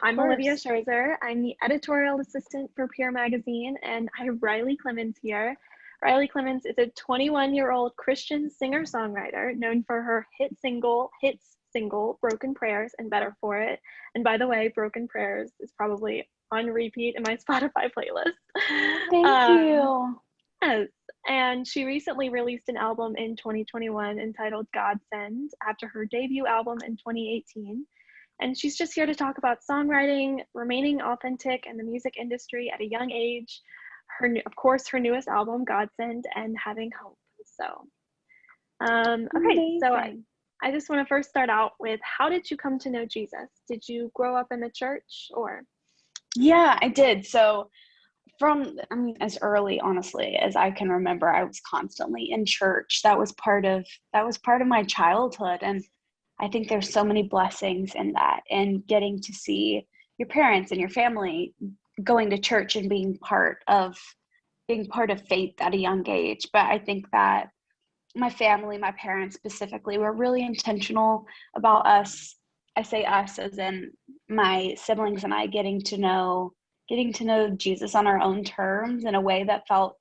I'm Olivia course. Scherzer. I'm the editorial assistant for Peer Magazine, and I have Riley Clemmons here. Riley Clemmons is a 21-year-old Christian singer-songwriter known for her hits single, Broken Prayers and Better For It. And by the way, Broken Prayers is probably on repeat in my Spotify playlist. Thank Um, you. yes, and she recently released an album in 2021 entitled Godsend after her debut album in 2018. And she's just here to talk about songwriting, remaining authentic in the music industry at a young age, of course, her newest album, Godsend, and having hope. Okay, so Amazing. I just want to first start out with, how did you come to know Jesus? Did you grow up in the church or? Yeah, I did. So as early, honestly, as I can remember, I was constantly in church. That was part of my childhood. And I think there's so many blessings in that, and getting to see your parents and your family going to church and being part of faith at a young age. But I think that my family, my parents specifically, were really intentional about us. I say us as in my siblings and I getting to know Jesus on our own terms in a way that felt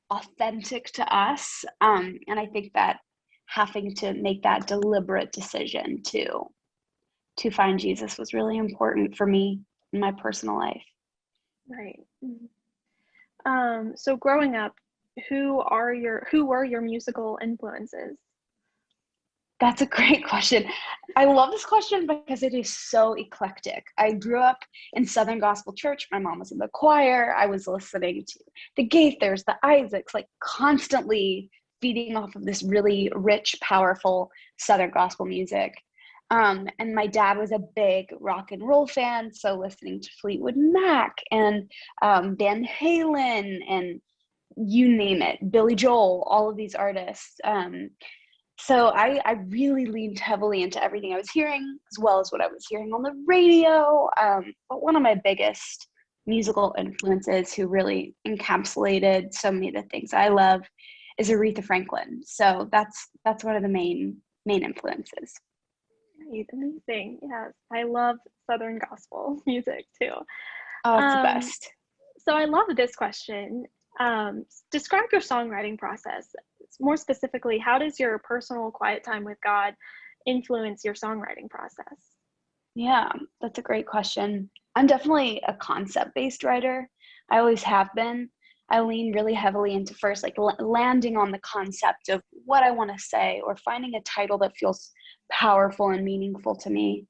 authentic to us. And I think that having to make that deliberate decision to find Jesus was really important for me in my personal life. Right. So growing up, who were your musical influences? That's a great question. I love this question because it is so eclectic. I grew up in Southern Gospel Church. My mom was in the choir. I was listening to the Gaithers, the Isaacs, like constantly feeding off of this really rich, powerful Southern Gospel music. And my dad was a big rock and roll fan, so listening to Fleetwood Mac and Van Halen and you name it, Billy Joel, all of these artists. So I really leaned heavily into everything I was hearing, as well as what I was hearing on the radio. But one of my biggest musical influences, who really encapsulated so many of the things I love, is Aretha Franklin. So that's one of the main influences. Right, amazing. Yes, I love Southern gospel music too. Oh, it's the Um, best. so I love this question. Describe your songwriting process. More specifically, how does your personal quiet time with God influence your songwriting process? Yeah, that's a great question. I'm definitely a concept-based writer. I always have been. I lean really heavily into first, like landing on the concept of what I want to say, or finding a title that feels powerful and meaningful to me.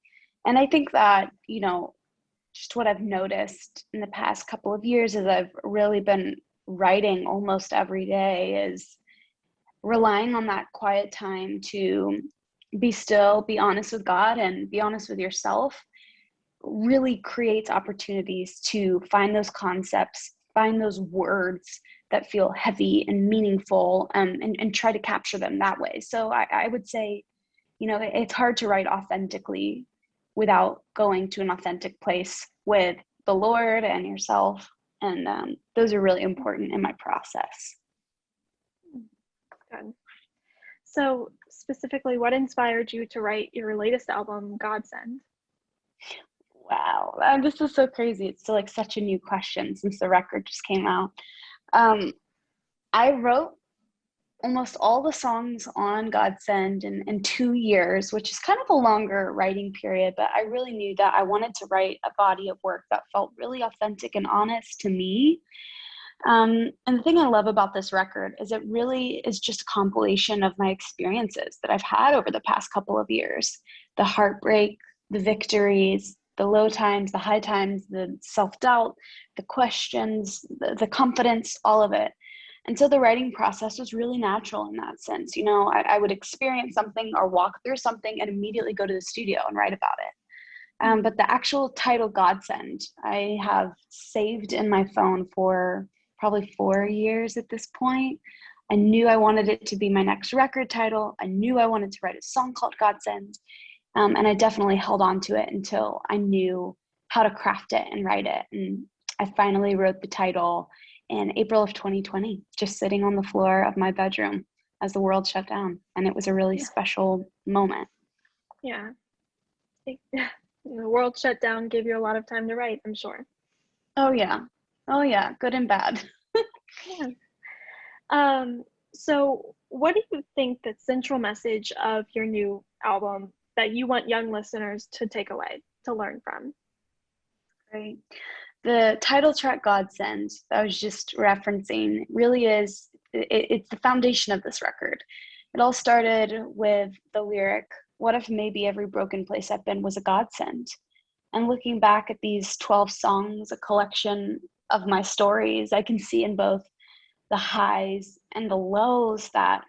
And I think that, just what I've noticed in the past couple of years as I've really been writing almost every day is relying on that quiet time to be still, be honest with God, and be honest with yourself really creates opportunities to find those concepts, find those words that feel heavy and meaningful, and try to capture them that way. So I would say, it's hard to write authentically without going to an authentic place with the Lord and yourself. And those are really important in my process. Good. So specifically, what inspired you to write your latest album, Godsend? Wow, this is so crazy. It's still like such a new question since the record just came out. Um, I wrote almost all the songs on Godsend in 2 years, which is kind of a longer writing period, but I really knew that I wanted to write a body of work that felt really authentic and honest to me. And the thing I love about this record is it really is just a compilation of my experiences that I've had over the past couple of years. The heartbreak, the victories, the low times, the high times, the self-doubt, the questions, the confidence, all of it. And so the writing process was really natural in that sense. I would experience something or walk through something and immediately go to the studio and write about it. But the actual title, Godsend, I have saved in my phone for probably 4 years at this point. I knew I wanted it to be my next record title. I knew I wanted to write a song called Godsend. And I definitely held on to it until I knew how to craft it and write it. And I finally wrote the title in April of 2020, just sitting on the floor of my bedroom as the world shut down. And it was a really Yeah. special moment. Yeah. The world shut down, gave you a lot of time to write, I'm sure. Oh yeah. Oh yeah, good and bad. Yeah. So what do you think the central message of your new album that you want young listeners to take away, to learn from? Right. The title track Godsend that I was just referencing really is it's the foundation of this record. It all started with the lyric, "What if maybe every broken place I've been was a godsend?" And looking back at these 12 songs, a collection of my stories, I can see in both the highs and the lows that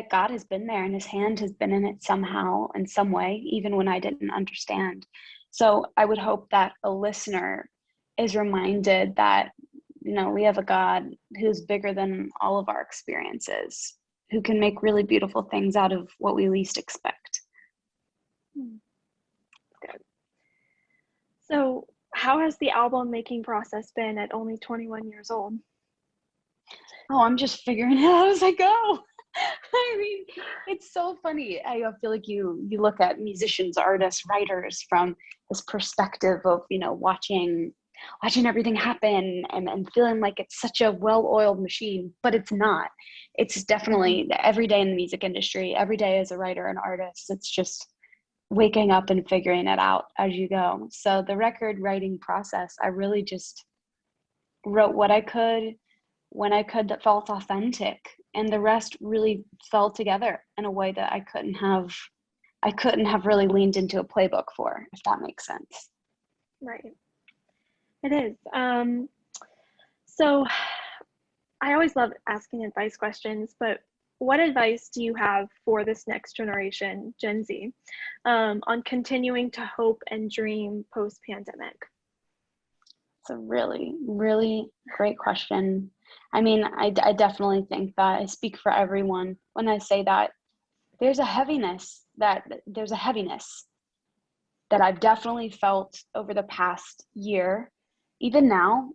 God has been there and his hand has been in it somehow, in some way, even when I didn't understand. So I would hope that a listener is reminded that, we have a God who's bigger than all of our experiences, who can make really beautiful things out of what we least expect. Good. So how has the album making process been at only 21 years old? Oh, I'm just figuring it out as I go. I mean, it's so funny. I feel like you look at musicians, artists, writers from this perspective of, watching everything happen and feeling like it's such a well-oiled machine, but it's not. It's definitely every day in the music industry, every day as a writer and artist, it's just waking up and figuring it out as you go. So the record writing process, I really just wrote what I could when I could that felt authentic, and the rest really fell together in a way that I couldn't have really leaned into a playbook for, if that makes sense. Right. It is. So I always love asking advice questions, but what advice do you have for this next generation, Gen Z, on continuing to hope and dream post-pandemic? It's a really, really great question. I mean, I definitely think that I speak for everyone when I say that there's a heaviness that I've definitely felt over the past year. Even now,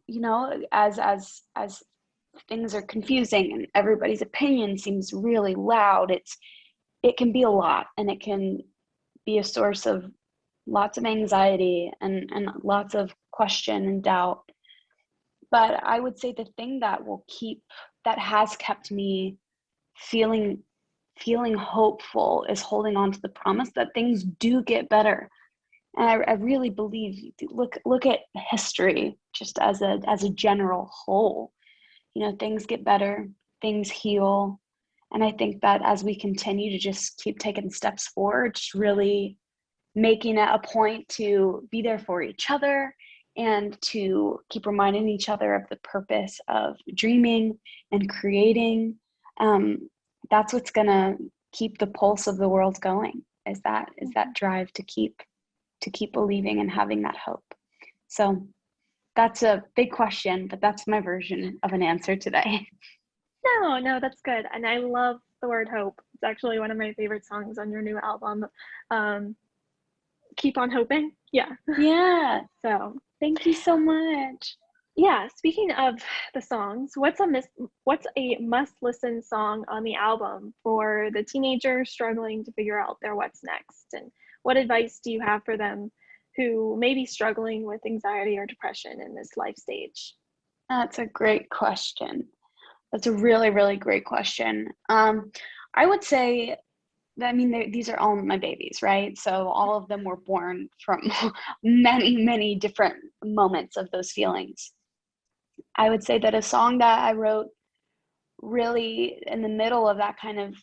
as things are confusing and everybody's opinion seems really loud, it can be a lot, and it can be a source of lots of anxiety and lots of question and doubt. But I would say the thing that has kept me feeling hopeful is holding on to the promise that things do get better. And I really believe, look at history just as a general whole. Things get better, things heal. And I think that as we continue to just keep taking steps forward, just really making it a point to be there for each other and to keep reminding each other of the purpose of dreaming and creating, that's what's going to keep the pulse of the world going, is that drive to keep believing and having that hope. So that's a big question, but that's my version of an answer today. No, that's good. And I love the word hope. It's actually one of my favorite songs on your new album. Keep on hoping. Yeah. Yeah. So thank you so much. Yeah, speaking of the songs, what's a must-listen song on the album for the teenager struggling to figure out their what's next? And what advice do you have for them who may be struggling with anxiety or depression in this life stage? That's a great question. That's a really, really great question. I would say that, I mean, these are all my babies, right? So all of them were born from many, many different moments of those feelings. I would say that a song that I wrote really in the middle of that kind of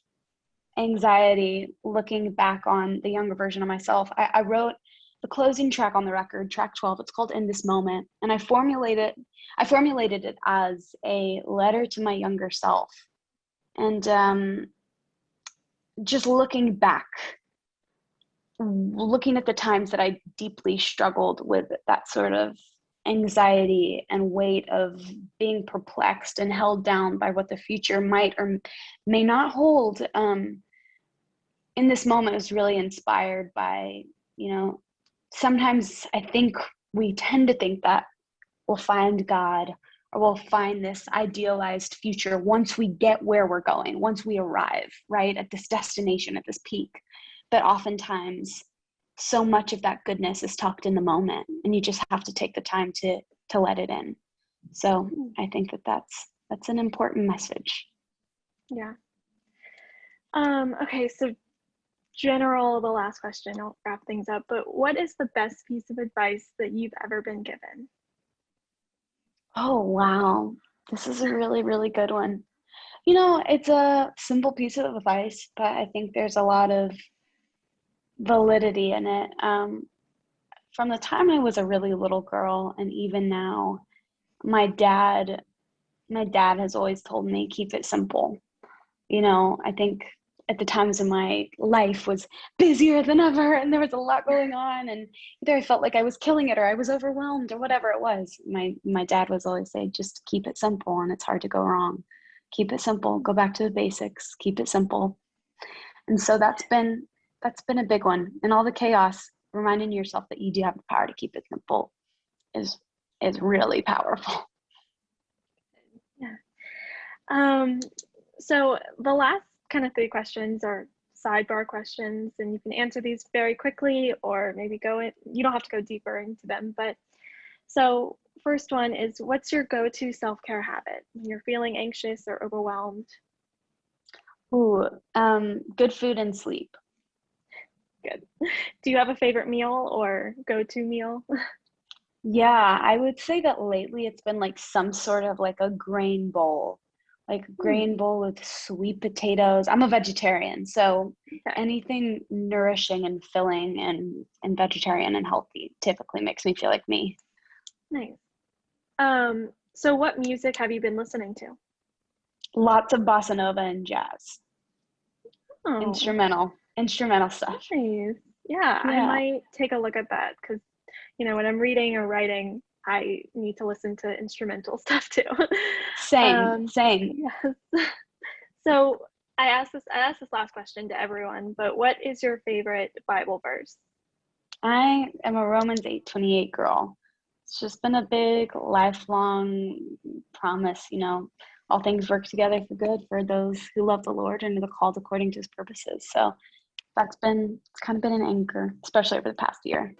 anxiety, looking back on the younger version of myself, I wrote the closing track on the record, track 12. It's called In This Moment. And I formulated it as a letter to my younger self. And just looking back, looking at the times that I deeply struggled with that sort of anxiety and weight of being perplexed and held down by what the future might or may not hold. In this moment, was really inspired by, sometimes I think we tend to think that we'll find God or we'll find this idealized future once we get where we're going, once we arrive, right, at this destination, at this peak. But oftentimes so much of that goodness is tucked in the moment, and you just have to take the time to let it in. So I think that's an important message. Yeah. Okay, so the last question, I'll wrap things up, but what is the best piece of advice that you've ever been given? Oh, wow. This is a really, really good one. It's a simple piece of advice, but I think there's a lot of validity in it. From the time I was a really little girl, and even now, my dad has always told me, keep it simple. I think at the times in my life was busier than ever, and there was a lot going on, and either I felt like I was killing it or I was overwhelmed or whatever it was. My dad was always saying, just keep it simple, and it's hard to go wrong. Keep it simple, go back to the basics, keep it simple. And so that's been a big one. In all the chaos, reminding yourself that you do have the power to keep it simple is really powerful. Yeah. So the last kind of 3 questions are sidebar questions, and you can answer these very quickly or maybe you don't have to go deeper into them. But so first one is, what's your go-to self-care habit when you're feeling anxious or overwhelmed? Ooh, good food and sleep. Good. Do you have a favorite meal or go-to meal? Yeah, I would say that lately it's been like some sort of like a grain bowl, like a grain bowl with sweet potatoes. I'm a vegetarian, so Okay. anything nourishing and filling and vegetarian and healthy typically makes me feel like me. Nice. So what music have you been listening to? Lots of bossa nova and jazz, Oh, instrumental stuff. nice. Yeah, I Yeah, might take a look at that because, when I'm reading or writing, I need to listen to instrumental stuff too. same, Um, same. yes. So I asked this last question to everyone, but what is your favorite Bible verse? I am a Romans 8:28 girl. It's just been a big lifelong promise, all things work together for good for those who love the Lord and are called according to his purposes. So it's kind of been an anchor, especially over the past year.